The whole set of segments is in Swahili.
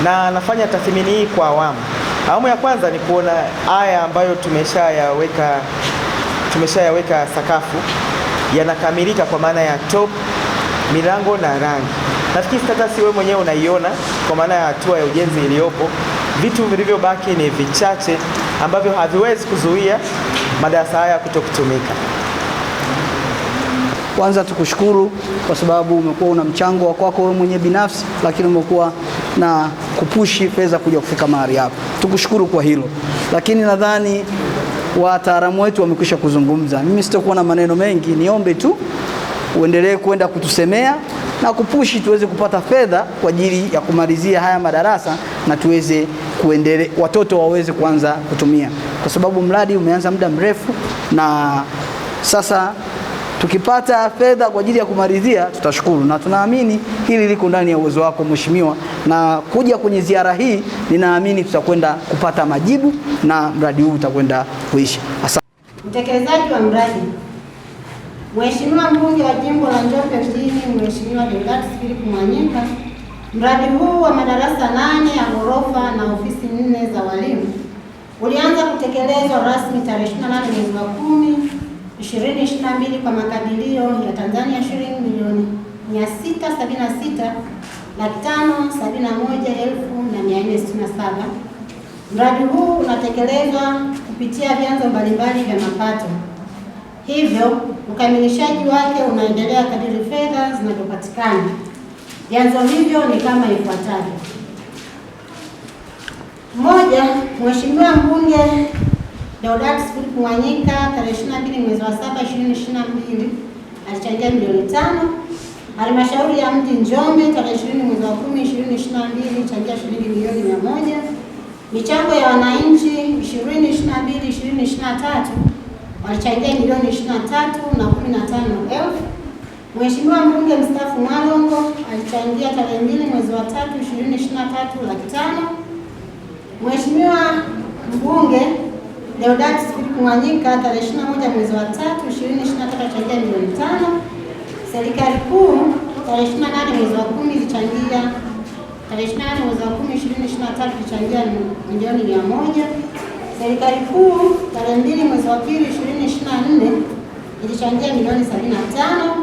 na nafanya tathmini hii kwa awamu. Awamu ya kwanza ni kuona haya ambayo tumeshayaweka sakafu yanakamilika, kwa maana ya top, milango na rangi. Nafikiri status wewe mwenyewe unaiona kwa maana ya hatua ya ujenzi iliyopo. Vitu vilivyobaki ni vichache ambavyo haviwezi kuzuia madarasa haya kutokutumika. Kwanza tukushukuru kwa sababu umekuwa una mchango wa kwako wewe mwenyewe binafsi, lakini umekuwa na kupushi fedha kuja kufika mahali hapa. Tukushukuru kwa hilo. Lakini nadhani wataalamu wetu wamekwisha kuzungumza. Mimi sitakuwa na maneno mengi, niombe tu uendelee kwenda kutusemea na kupushi tuweze kupata fedha kwa ajili ya kumalizia haya madarasa na tuweze kuendelea, watoto waweze kuanza kutumia, kwa sababu mradi umeanza muda mrefu, na sasa tukipata fedha kwa ajili ya kumalizia tutashukuru, na tunaamini hili liko ndani ya uwezo wako Mheshimiwa, na kuja kwenye ziara hii ninaamini tutakwenda kupata majibu na mradi huu utakwenda kuisha. Utekelezaji wa mradi. Mheshimiwa Mbunge wa Jimbo la Njombe Mjini, Mheshimiwa Deodatus Philip Mwanyika, mradi huu wa madarasa 8 ya ghorofa na ofisi 4 za walimu ulianza kutekelezwa rasmi tarehe 28 mwezi wa 10 2022 kwa makadirio ya Tanzania shilingi milioni 676,571,467. Mradi huu unatekelezwa kupitia vyanzo mbalimbali vya mapato. Hivyo, ukamilishaji wake unaendelea kadiri fedha zinavyopatikana. Vyanzo hivyo ni kama ifuatavyo. Moja, Mheshimiwa Mbunge Deodatus Philip Mwanyika tarehe 22 mwezi wa 7 2022 alichangia milioni 5. Halmashauri ya Mji Njombe tarehe 20 mwezi wa 10 2022 changia shilingi milioni 100. Michango ya wananchi 2022-2023 walichangia milioni 23,015,000. Mheshimiwa Mbunge mstaafu Mwalongo alichangia tarehe 2 mwezi wa 3 2023 500,000. Mheshimiwa Mbunge Deodatus Philip Mwanyika tarehe 21 mwezi wa 3 2023 alichangia milioni 5. Serikali kuu tarehe 28 mwezi wa 10 ilichangia tarehe 28 mwezi wa 10 2023 ilichangia milioni 100. Serikali kuu tarehe 2 mwezi wa 2 2024 ilichangia milioni 75.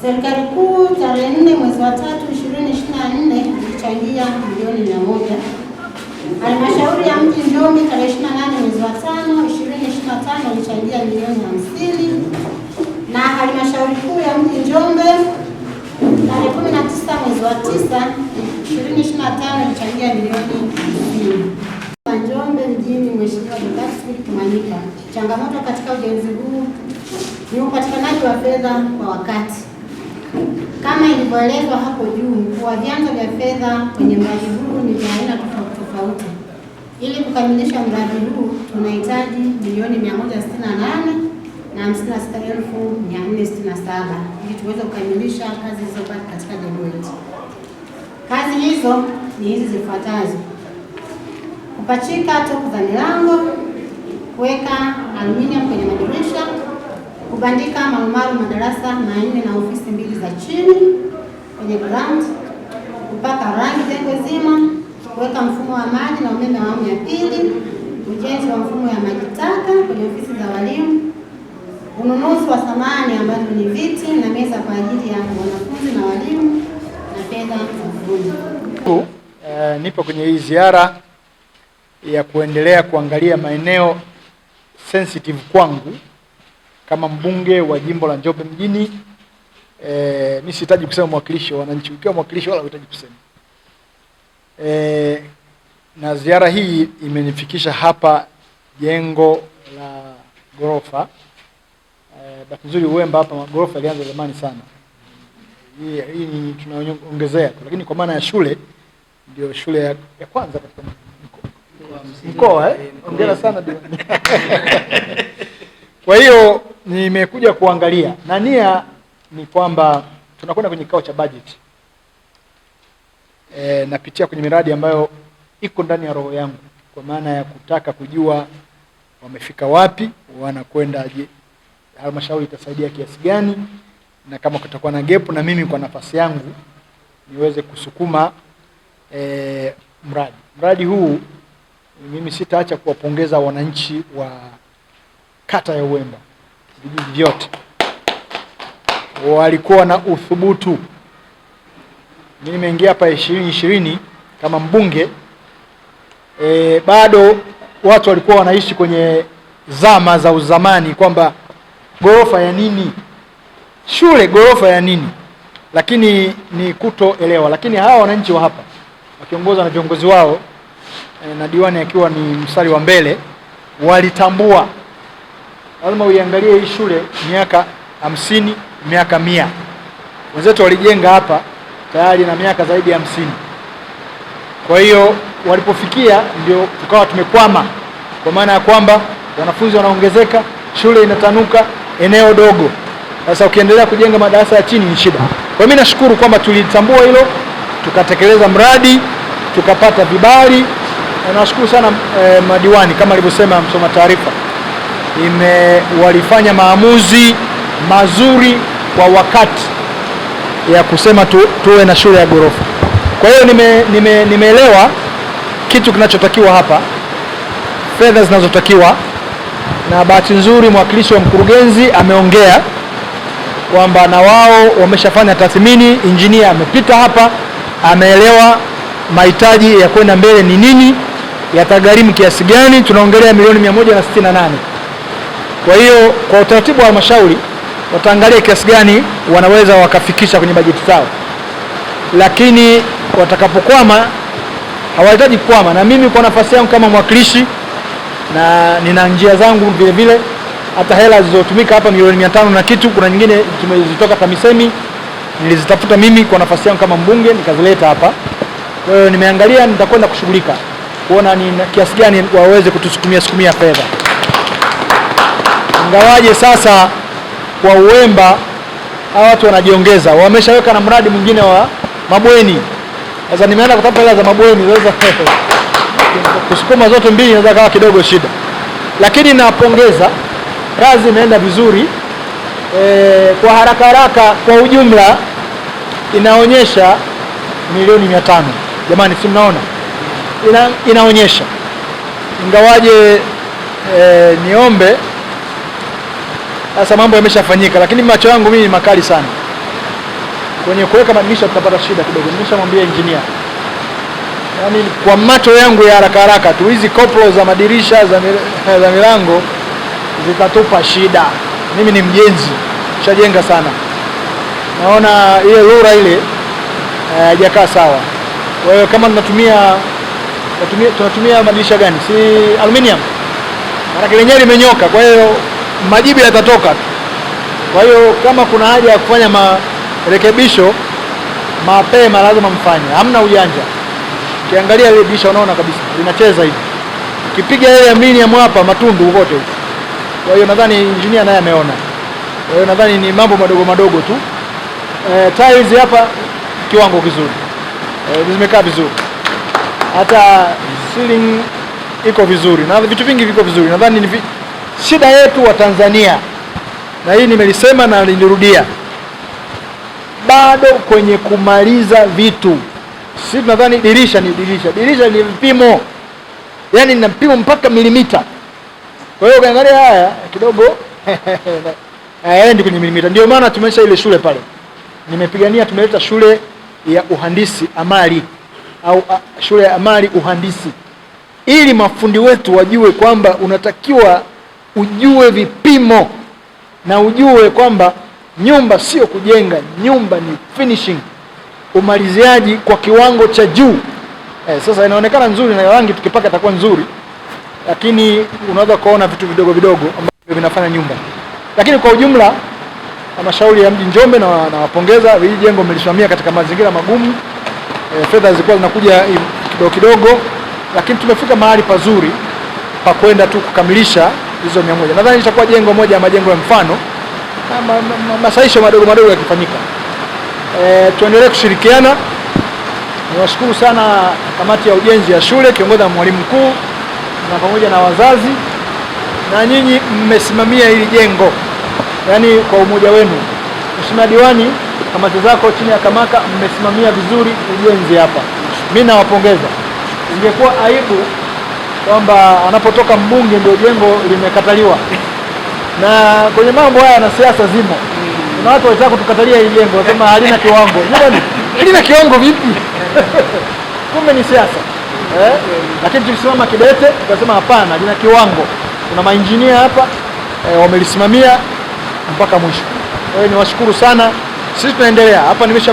Serikali kuu tarehe 4 mwezi wa 3 2024 ilichangia milioni 100. Halmashauri ya Mji Njombe tarehe 28 mwezi wa 5 2025 ilichangia milioni 50, na halmashauri kuu ya Mji Njombe tarehe 19 mwezi wa 9 2025 ilichangia milioni 50. Njombe Mjini, Mheshimiwa Deodatus Philip Mwanyika. Changamoto katika ujenzi huu ni upatikanaji wa fedha kwa wakati. Kama ilivyoelezwa hapo juu, kwa vyanzo vya fedha kwenye mradi huu ni vya aina tofauti. Ili kukamilisha mradi huu tunahitaji milioni 168,56,467 ili tuweze kukamilisha kazi zilizobaki katika jengo hili. Kazi hizo ni hizi zifuatazo: kupachika topu za milango, kuweka aluminium kwenye madirisha, kubandika marumaru madarasa 4 na ofisi 2 za chini kwenye ground, kupaka rangi jengo zima, kuweka mfumo wa maji na umeme wa awamu ya pili, ujenzi wa mfumo ya maji taka kwenye ofisi za walimu, ununuzi wa samani ambazo ni viti na meza kwa ajili ya wanafunzi na walimu, na fedha za ufundi. Nipo kwenye hii ziara ya kuendelea kuangalia maeneo sensitive kwangu kama mbunge wa Jimbo la Njombe Mjini. Mimi sihitaji kusema mwakilishi wa wananchi, ukiwa mwakilishi wala hutaji kusema. Na ziara hii imenifikisha hapa jengo la ghorofa. Bahati nzuri Uwemba hapa ghorofa ilianza zamani sana. Hii ni tunaongezea tu, lakini kwa maana ya shule ndio shule ya kwanza katika mkoa. Hongera sana. Kwa hiyo nimekuja kuangalia, na nia ni kwamba tunakwenda kwenye kikao cha budget. Napitia kwenye miradi ambayo iko ndani ya roho yangu, kwa maana ya kutaka kujua wamefika wapi, wanakwendaje, halmashauri itasaidia kiasi gani, na kama kutakuwa na gap na mimi kwa nafasi yangu niweze kusukuma mradi huu. Mimi sitaacha kuwapongeza wananchi wa kata ya Uwemba, vijiji vyote walikuwa na uthubutu. Mimi nimeingia hapa 2020 kama mbunge, bado watu walikuwa wanaishi kwenye zama za uzamani kwamba gorofa ya nini, shule gorofa ya nini, lakini ni kutoelewa. Lakini hawa wananchi wa hapa wakiongozwa na viongozi wao na diwani akiwa ni mstari wa mbele, walitambua lazima uiangalie hii shule miaka 50, miaka 100. Wenzetu walijenga hapa tayari na miaka zaidi ya 50. Kwa hiyo walipofikia ndio tukawa tumekwama, kwa maana ya kwamba wanafunzi wanaongezeka, shule inatanuka, eneo dogo. Sasa ukiendelea kujenga madarasa ya chini ni shida. Kwa hiyo mimi nashukuru kwamba tulitambua hilo, tukatekeleza mradi, tukapata vibali. Na nashukuru sana madiwani kama alivyosema msoma taarifa. Walifanya maamuzi mazuri kwa wakati ya kusema tuwe na shule ya ghorofa. Kwa hiyo nimeelewa kitu kinachotakiwa hapa, fedha zinazotakiwa, na bahati nzuri mwakilishi wa mkurugenzi ameongea kwamba na wao wameshafanya tathmini, engineer amepita hapa, ameelewa mahitaji ya kwenda mbele ni nini, yatagharimu kiasi gani. Tunaongelea milioni 168. Kwa hiyo kwa utaratibu wa halmashauri wataangalia kiasi gani wanaweza wakafikisha kwenye bajeti zao, lakini watakapokwama hawahitaji kukwama. Na mimi kwa nafasi yangu kama mwakilishi, na nina njia zangu vile vile, hata hela zilizotumika hapa milioni 500 na kitu, kuna nyingine tumezitoka TAMISEMI, nilizitafuta mimi kwa nafasi yangu kama mbunge nikazileta hapa. Kwa hiyo nimeangalia, nitakwenda kushughulika kuona ni kiasi gani waweze kutusukumia fedha. Ingawaje sasa kwa Uwemba hawa watu wanajiongeza, wameshaweka na mradi mwingine wa mabweni. Sasa nimeenda kutafuta hela za mabweni, sasa kusukuma zote mbili inaweza kawa kidogo shida, lakini napongeza, kazi imeenda vizuri. Kwa haraka kwa ujumla inaonyesha milioni 500. Jamani, si mnaona inaonyesha, ingawaje niombe sasa, mambo yameshafanyika, lakini macho yangu mimi makali sana kwenye kuweka madirisha, tutapata shida kidogo. Nimeshamwambia engineer, yaani kwa macho yangu ya haraka tu hizi koplo za madirisha za milango zitatupa shida. Mimi ni mjenzi, nishajenga sana, naona ile lura ile haijakaa sawa. Kwa hiyo kama tunatumia madirisha gani, si aluminium, maana lenyewe limenyoka, kwa hiyo majibu yatatoka tu. Kwa hiyo kama kuna haja ya kufanya marekebisho mapema lazima mfanye, hamna ujanja. Ukiangalia ile dirisha unaona kabisa linacheza hivi, ukipiga ile aluminium hapa matundu kote huko. Kwa hiyo nadhani engineer naye ameona. Kwa hiyo nadhani ni mambo madogo tu. Tiles hapa kiwango kizuri, zimekaa vizuri, hata ceiling iko vizuri na vitu vingi viko vizuri. Nadhani ni shida yetu wa Tanzania, na hii nimelisema na nilirudia, bado kwenye kumaliza vitu. Sisi nadhani dirisha ni vipimo, yani na vipimo mpaka milimita. Kwa hiyo ukiangalia haya kidogo hayaendi kwenye milimita. Ndio maana tumesha ile shule pale, nimepigania tumeleta shule ya uhandisi amali au shule ya amali uhandisi, ili mafundi wetu wajue kwamba unatakiwa ujue vipimo na ujue kwamba nyumba sio kujenga, nyumba ni finishing, umaliziaji kwa kiwango cha juu. Sasa inaonekana nzuri na rangi tukipaka itakuwa nzuri, lakini unaweza kuona vitu vidogo ambavyo vinafanya nyumba. Lakini kwa ujumla halmashauri ya mji Njombe na wapongeza, hili jengo mlisimamia katika mazingira magumu. Fedha zilikuwa zinakuja kidogo, lakini tumefika mahali pazuri pa kwenda tu kukamilisha hizo 100. Nadhani itakuwa jengo moja ya majengo ya mfano, na masaisho madogo yakifanyika. Tuendelee kushirikiana. Niwashukuru sana kamati ya ujenzi ya shule kiongozwa na mwalimu mkuu na pamoja na wazazi, na nyinyi mmesimamia hili jengo, yaani kwa umoja wenu. Mheshimiwa diwani, kamati zako chini ya kamaka mmesimamia vizuri ujenzi hapa, mimi nawapongeza. ingekuwa aibu kwamba anapotoka mbunge ndio jengo limekataliwa. Na kwenye mambo haya na siasa zimo. Kuna watu wanataka kutukatalia hili jengo, wasema halina kiwango. Jamani, halina kiwango vipi? Kumbe ni siasa. Lakini tulisimama kidete, tukasema hapana, lina kiwango. Kuna mainjinia hapa wamelisimamia mpaka mwisho. Kwa hiyo niwashukuru sana. Sisi tunaendelea. Hapa nimesha